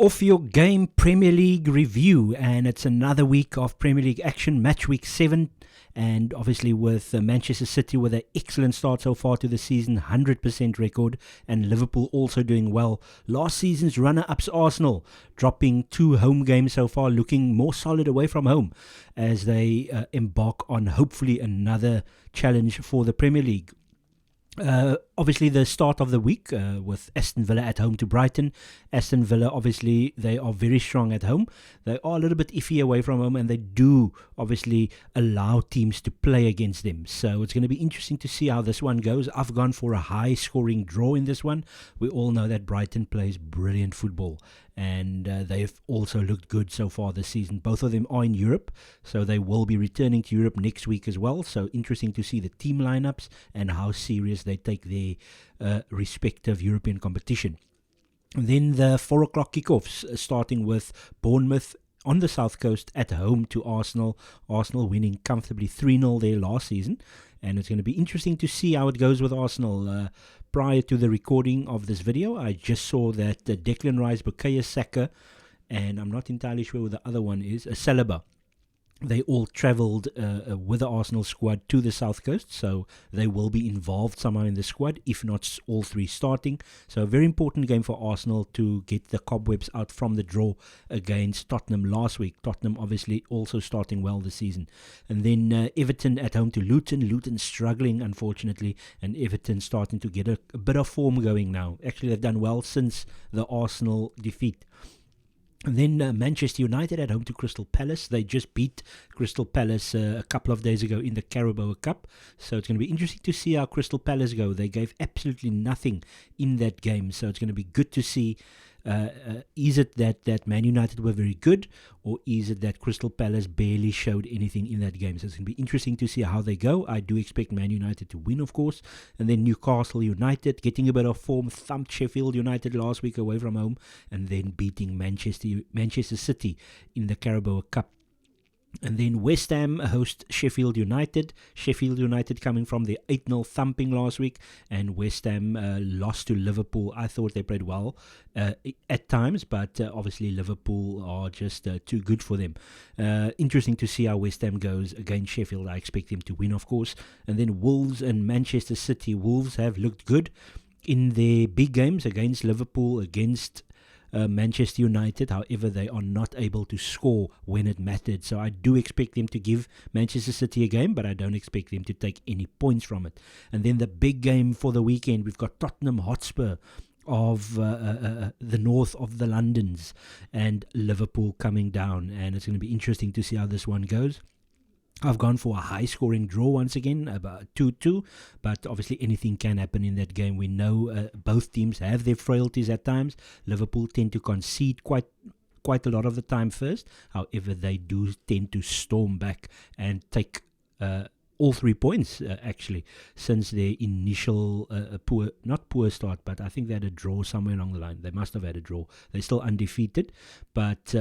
Off your game Premier League review, and it's another week of Premier League action, Matchweek 7, and obviously with Manchester City with an excellent start so far to the season, 100% record, and Liverpool also doing well. Last season's runner-ups Arsenal dropping 2 home games so far, looking more solid away from home as they embark on hopefully another challenge for the Premier League. Obviously the start of the week with Aston Villa at home to Brighton. Aston Villa, obviously, they are very strong at home. They are a little bit iffy away from home, and they do obviously allow teams to play against them. So it's going to be interesting to see how this one goes. I've gone for a high-scoring draw in this one. We all know that Brighton plays brilliant football, and they've also looked good so far this season. Both of them are in Europe, so they will be returning to Europe next week as well. So interesting to see the team lineups and how serious they take their respective European competition. And then the 4 o'clock kickoffs, starting with Bournemouth on the south coast at home to Arsenal. Arsenal winning comfortably 3-0 there last season, and it's going to be interesting to see how it goes with Arsenal. Prior to the recording of this video, I just saw that Declan Rice, Bukayo Saka, and I'm not entirely sure who the other one is, Saliba. They all travelled with the Arsenal squad to the south coast, so they will be involved somehow in the squad, if not all 3 starting. So a very important game for Arsenal to get the cobwebs out from the draw against Tottenham last week. Tottenham obviously also starting well this season. And then Everton at home to Luton. Luton struggling, unfortunately, and Everton starting to get a bit of form going now. Actually, they've done well since the Arsenal defeat. And then Manchester United at home to Crystal Palace. They just beat Crystal Palace a couple of days ago in the Carabao Cup. So it's going to be interesting to see how Crystal Palace go. They gave absolutely nothing in that game. So it's going to be good to see. Is it that Man United were very good, or is it that Crystal Palace barely showed anything in that game? So it's going to be interesting to see how they go. I do expect Man United to win, of course. And then Newcastle United getting a bit of form, thumped Sheffield United last week away from home, and then beating Manchester City in the Carabao Cup. And then West Ham host Sheffield United. Sheffield United coming from the 8-0 thumping last week, and West Ham lost to Liverpool. I thought they played well at times, but obviously Liverpool are just too good for them. Interesting to see how West Ham goes against Sheffield. I expect them to win, of course. And then Wolves and Manchester City. Wolves have looked good in their big games against Liverpool, against Manchester United. However, they are not able to score when it mattered. So I do expect them to give Manchester City a game, but I don't expect them to take any points from it. And then the big game for the weekend, we've got Tottenham Hotspur of the north of the Londons and Liverpool coming down. And it's going to be interesting to see how this one goes. I've gone for a high-scoring draw once again, about 2-2, but obviously anything can happen in that game. We know both teams have their frailties at times. Liverpool tend to concede quite a lot of the time first. However, they do tend to storm back and take all 3 points, actually, since their initial not poor start, but I think they had a draw somewhere along the line. They must have had a draw. They're still undefeated, but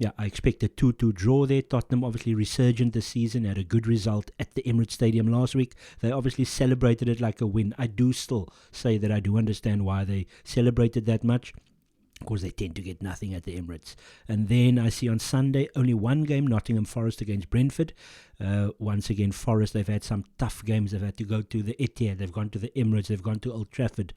yeah, I expect a 2-2 draw there. Tottenham obviously resurgent this season, had a good result at the Emirates Stadium last week. They obviously celebrated it like a win. I do still say that I do understand why they celebrated that much, because they tend to get nothing at the Emirates. And then I see on Sunday only one game, Nottingham Forest against Brentford. Once again, Forest, they've had some tough games. They've had to go to the Etihad, they've gone to the Emirates, they've gone to Old Trafford.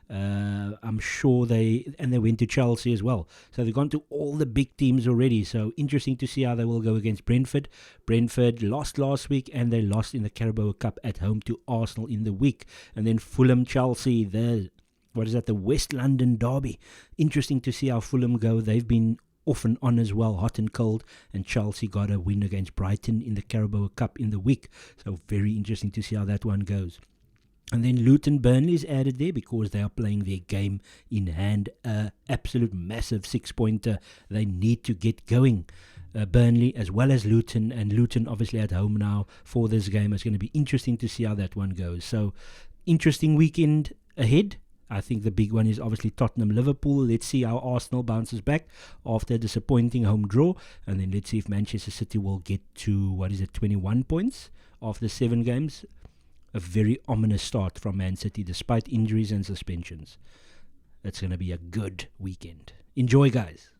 I'm sure they went to Chelsea as well. So they've gone to all the big teams already. So interesting to see how they will go against Brentford. Brentford lost last week, and they lost in the Carabao Cup at home to Arsenal in the week. And then Fulham, Chelsea, the West London derby. Interesting to see how Fulham go. They've been off and on as well, hot and cold, and Chelsea got a win against Brighton in the Carabao Cup in the week. So very interesting to see how that one goes. And then Luton Burnley is added there because they are playing their game in hand. Absolute massive 6-pointer. They need to get going. Burnley as well as Luton, and Luton obviously at home now for this game. It's going to be interesting to see how that one goes. So interesting weekend ahead. I think the big one is obviously Tottenham-Liverpool. Let's see how Arsenal bounces back after a disappointing home draw. And then let's see if Manchester City will get to, 21 points after 7 games. A very ominous start from Man City despite injuries and suspensions. It's going to be a good weekend. Enjoy, guys.